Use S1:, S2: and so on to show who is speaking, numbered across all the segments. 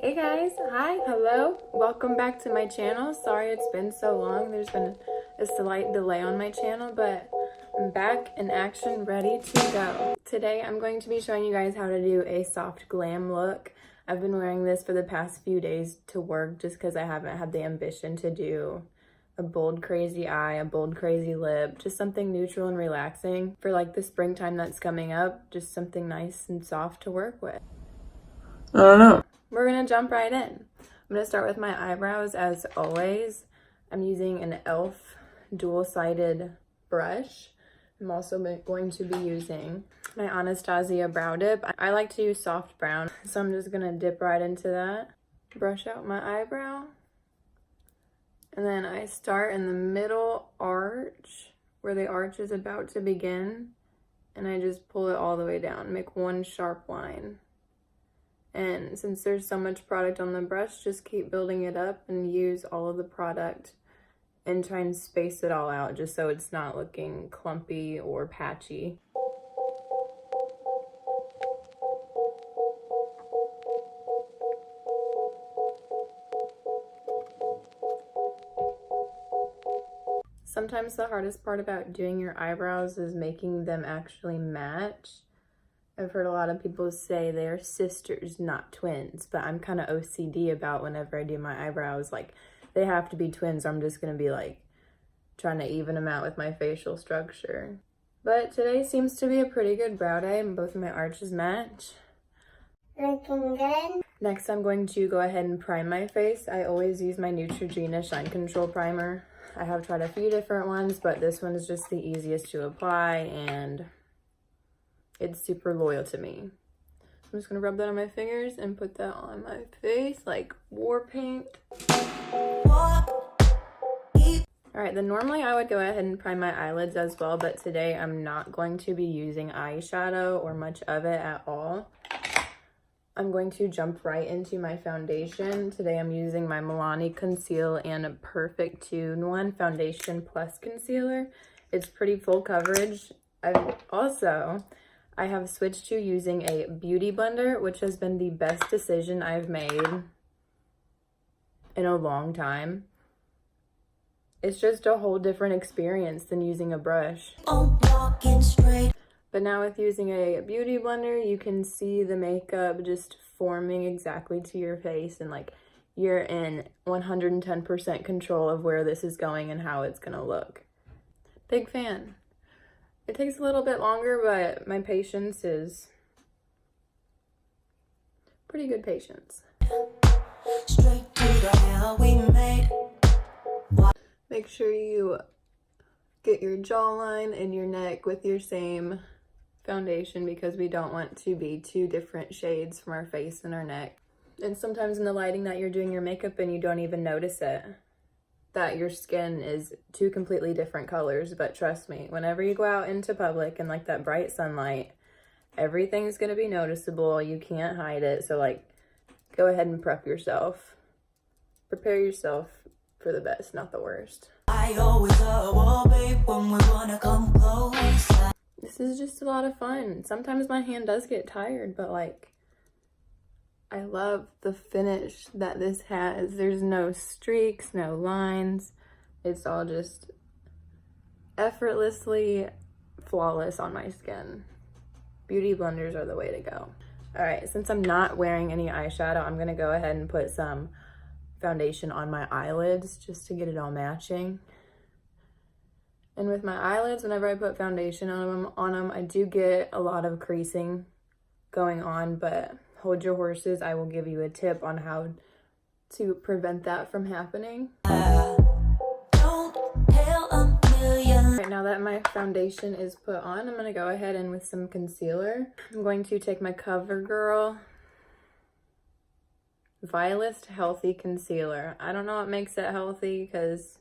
S1: Hey guys, hi, hello, welcome back to my channel. Sorry it's been so long. There's been a slight delay on my channel, but I'm back in action, ready to go. Today I'm going to be showing you guys how to do a soft glam look. I've been wearing this for the past few days to work just because I haven't had the ambition to do a bold crazy eye, a bold crazy lip, just something neutral and relaxing for like the springtime that's coming up, just something nice and soft to work with. I don't know. We're gonna jump right in. I'm gonna start with my eyebrows as always. I'm using an e.l.f. dual-sided brush. I'm also going to be using my Anastasia brow dip. I like to use soft brown, so I'm just gonna dip right into that. Brush out my eyebrow. And then I start in the middle arch, where the arch is about to begin, and I just pull it all the way down, make one sharp line. And since there's so much product on the brush, just keep building it up and use all of the product and try and space it all out just so it's not looking clumpy or patchy. Sometimes the hardest part about doing your eyebrows is making them actually match. I've heard a lot of people say they're sisters, not twins, but I'm kind of OCD about whenever I do my eyebrows, like they have to be twins or I'm just gonna be like trying to even them out with my facial structure. But today seems to be a pretty good brow day and both of my arches match.
S2: Looking good.
S1: Next I'm going to go ahead and prime my face. I always use my Neutrogena Shine Control Primer. I have tried a few different ones, but this one is just the easiest to apply and it's super loyal to me. I'm just gonna rub that on my fingers and put that on my face like war paint. Alright, then normally I would go ahead and prime my eyelids as well, but today I'm not going to be using eyeshadow or much of it at all. I'm going to jump right into my foundation. Today I'm using my Milani Conceal and Perfect 2-in-1 Foundation Plus Concealer. It's pretty full coverage. I have switched to using a beauty blender, which has been the best decision I've made in a long time. It's just a whole different experience than using a brush. But now with using a beauty blender, you can see the makeup just forming exactly to your face and like you're in 110% control of where this is going and how it's gonna look. Big fan. It takes a little bit longer, but my patience is pretty good patience. Straight to the hell we made. Make sure you get your jawline and your neck with your same foundation because we don't want to be two different shades from our face and our neck. And sometimes in the lighting that you're doing your makeup and you don't even notice it, that your skin is two completely different colors. But trust me, whenever you go out into public and like that bright sunlight, everything's gonna be noticeable. You can't hide it. So like, go ahead and prep yourself. Prepare yourself for the best, not the worst. I always babe, when we wanna come close. This is just a lot of fun. Sometimes my hand does get tired, but like, I love the finish that this has. There's no streaks, no lines. It's all just effortlessly flawless on my skin. Beauty blenders are the way to go. All right, since I'm not wearing any eyeshadow, I'm gonna go ahead and put some foundation on my eyelids just to get it all matching. And with my eyelids, whenever I put foundation on them, I do get a lot of creasing going on, but hold your horses. I will give you a tip on how to prevent that from happening. Right, now that my foundation is put on, I'm gonna go ahead and with some concealer. I'm going to take my CoverGirl Vilest Healthy Concealer. I don't know what makes it healthy because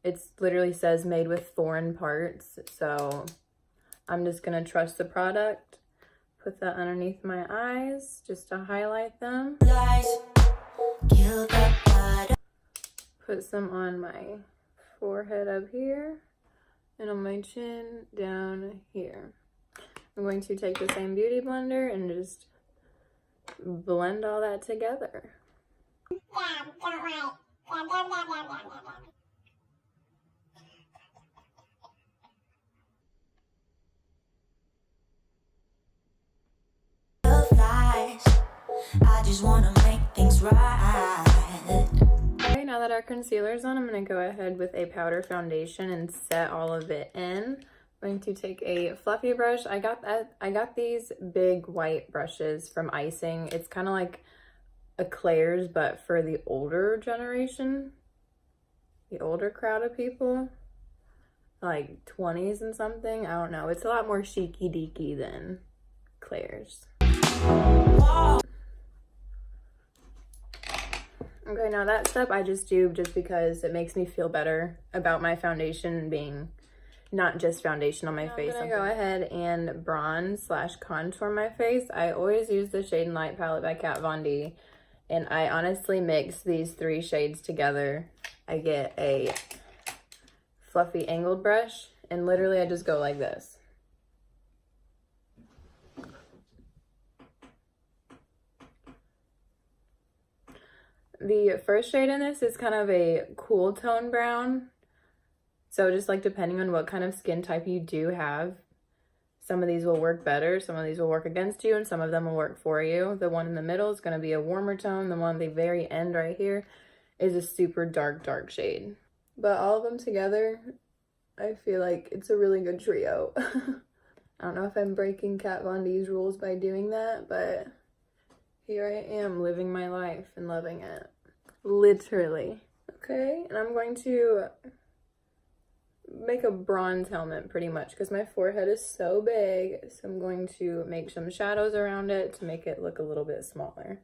S1: it literally says made with foreign parts. So I'm just gonna trust the product. Put that underneath my eyes just to highlight them. Put some on my forehead up here and on my chin down here. I'm going to take the same beauty blender and just blend all that together.
S3: I just wanna make things right.
S1: Okay, now that our concealer's on, I'm gonna go ahead with a powder foundation and set all of it in. I'm going to take a fluffy brush. I got these big white brushes from Icing. It's kind of like a Claire's, but for the older generation, the older crowd of people, like 20s and something. I don't know. It's a lot more chicy deaky than Claire's. Okay, now that step I just do just because it makes me feel better about my foundation being not just foundation on my face. I'm gonna go ahead and bronze / contour my face. I always use the Shade and Light palette by Kat Von D, and I honestly mix these 3 shades together. I get a fluffy angled brush, and literally I just go like this. The first shade in this is kind of a cool tone brown. So just like depending on what kind of skin type you do have, some of these will work better, some of these will work against you, and some of them will work for you. The one in the middle is going to be a warmer tone. The one at the very end right here is a super dark shade. But all of them together, I feel like it's a really good trio. I don't know if I'm breaking Kat Von D's rules by doing that, but here I am living my life and loving it. Literally. Okay, and I'm going to make a bronze helmet pretty much because my forehead is so big. So I'm going to make some shadows around it to make it look a little bit smaller.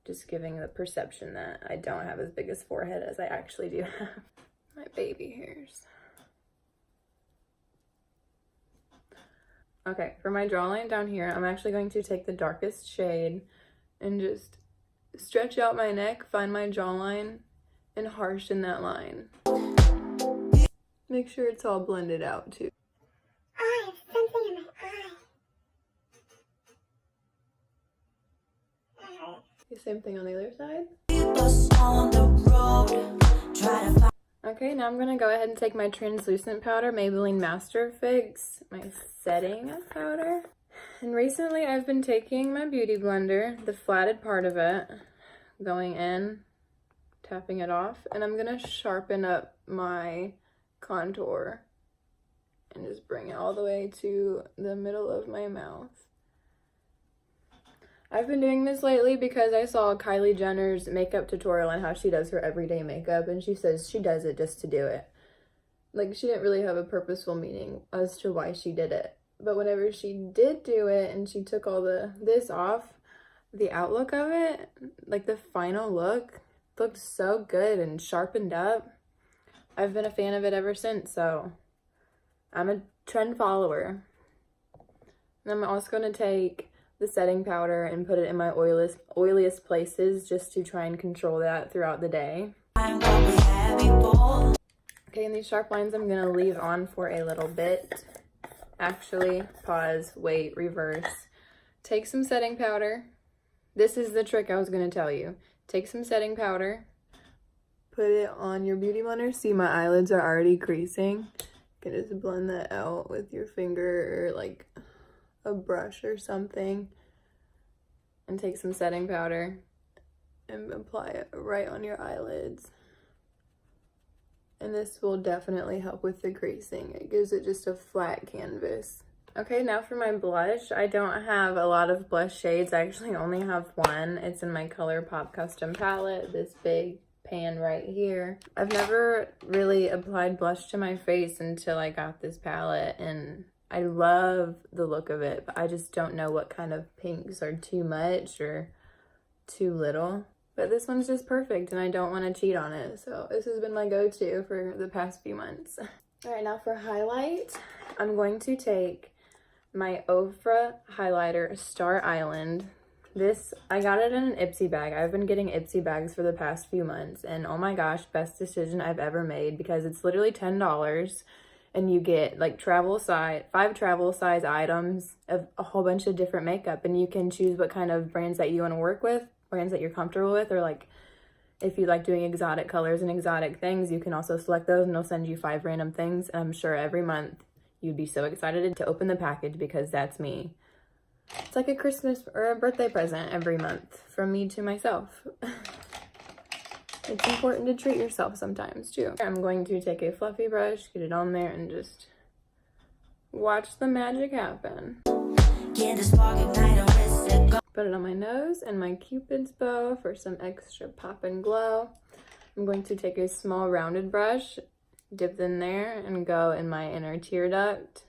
S1: Just giving the perception that I don't have as big a forehead as I actually do have. My baby hairs. Okay, for my jawline down here, I'm actually going to take the darkest shade and just stretch out my neck, find my jawline, and harshen that line. Make sure it's all blended out too.
S2: I have something in my eye.
S1: The same thing on the other side. Okay, now I'm gonna go ahead and take my translucent powder, Maybelline Master Fix, my setting powder. And recently I've been taking my beauty blender, the flatted part of it, going in, tapping it off, and I'm gonna sharpen up my contour and just bring it all the way to the middle of my mouth. I've been doing this lately because I saw Kylie Jenner's makeup tutorial on how she does her everyday makeup, and she says she does it just to do it. Like, she didn't really have a purposeful meaning as to why she did it. But whenever she did do it and she took all this off, the outlook of it, like the final look, looked so good and sharpened up. I've been a fan of it ever since, so I'm a trend follower. And I'm also going to take the setting powder and put it in my oiliest places just to try and control that throughout the day. Okay, and these sharp lines I'm going to leave on for a little bit. Actually, pause, wait, reverse. Take some setting powder. This is the trick I was going to tell you. Take some setting powder. Put it on your beauty blender. See, my eyelids are already creasing. You can just blend that out with your finger or like a brush or something. And take some setting powder and apply it right on your eyelids. And this will definitely help with the creasing. It gives it just a flat canvas. Okay, now for my blush. I don't have a lot of blush shades. I actually only have one. It's in my ColourPop custom palette, this big pan right here. I've never really applied blush to my face until I got this palette, and I love the look of it, but I just don't know what kind of pinks are too much or too little. But this one's just perfect, and I don't want to cheat on it. So this has been my go-to for the past few months. All right, now for highlight, I'm going to take my Ofra highlighter, Star Island. This, I got it in an Ipsy bag. I've been getting Ipsy bags for the past few months, and oh my gosh, best decision I've ever made because it's literally $10. and you get like 5 travel size items of a whole bunch of different makeup, and you can choose what kind of brands that you want to work with, brands that you're comfortable with, or like if you like doing exotic colors and exotic things, you can also select those and they'll send you 5 random things. And I'm sure every month you'd be so excited to open the package, because that's me. It's like a Christmas or a birthday present every month from me to myself. It's important to treat yourself sometimes too. I'm going to take a fluffy brush, get it on there, and just watch the magic happen. Put it on my nose and my Cupid's bow for some extra pop and glow. I'm going to take a small rounded brush, dip in there, and go in my inner tear duct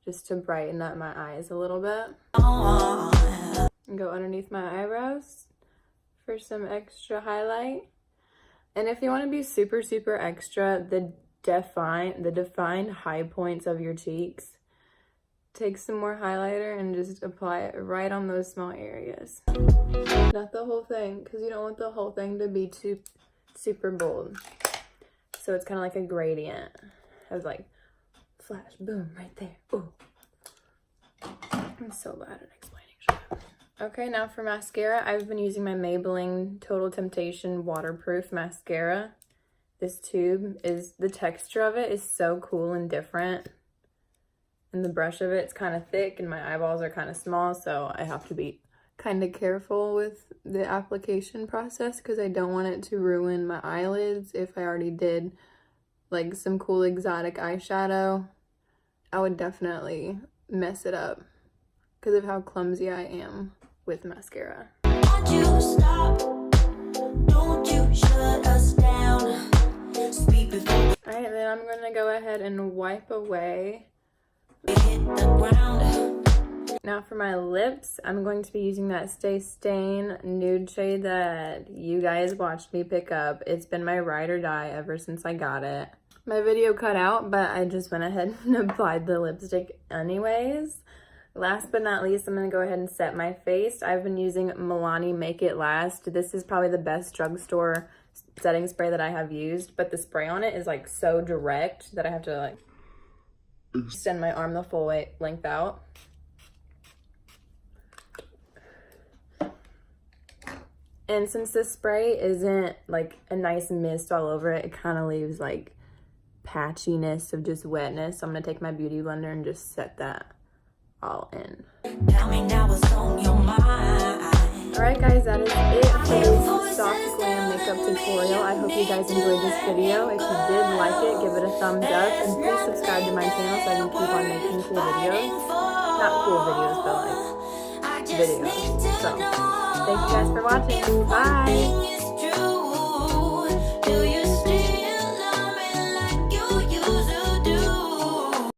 S1: just to brighten up my eyes a little bit. And go underneath my eyebrows for some extra highlight. And if you want to be super, super extra, the defined high points of your cheeks, take some more highlighter and just apply it right on those small areas. Not the whole thing, because you don't want the whole thing to be too super bold. So it's kind of like a gradient of like flash, boom, right there. Ooh. I'm so bad at explaining shit. Okay, now for mascara, I've been using my Maybelline Total Temptation Waterproof Mascara. This tube the texture of it is so cool and different. And the brush of it's kind of thick and my eyeballs are kind of small, so I have to be kind of careful with the application process because I don't want it to ruin my eyelids. If I already did like some cool exotic eyeshadow, I would definitely mess it up because of how clumsy I am with mascara.
S3: Won't you stop? Don't you shut us down. Speak before
S1: Alright, then I'm gonna go ahead and wipe away.
S3: we hit the ground.
S1: Now for my lips, I'm going to be using that Stay Stain nude shade that you guys watched me pick up. It's been my ride or die ever since I got it. My video cut out, but I just went ahead and applied the lipstick anyways. Last but not least, I'm going to go ahead and set my face. I've been using Milani Make It Last. This is probably the best drugstore setting spray that I have used, but the spray on it is like so direct that I have to like extend my arm the full length out. And since this spray isn't like a nice mist all over it, it kind of leaves like patchiness of just wetness. So I'm going to take my beauty blender and just set that all in.
S3: Tell me now what's on your mind.
S1: Alright guys, that is it for this soft glam makeup tutorial. I hope you guys enjoyed this video. If you did like it, give it a thumbs up. And please subscribe to my channel so I can keep on making cool videos. Not cool videos, but like videos. So, thank you guys for watching. Bye!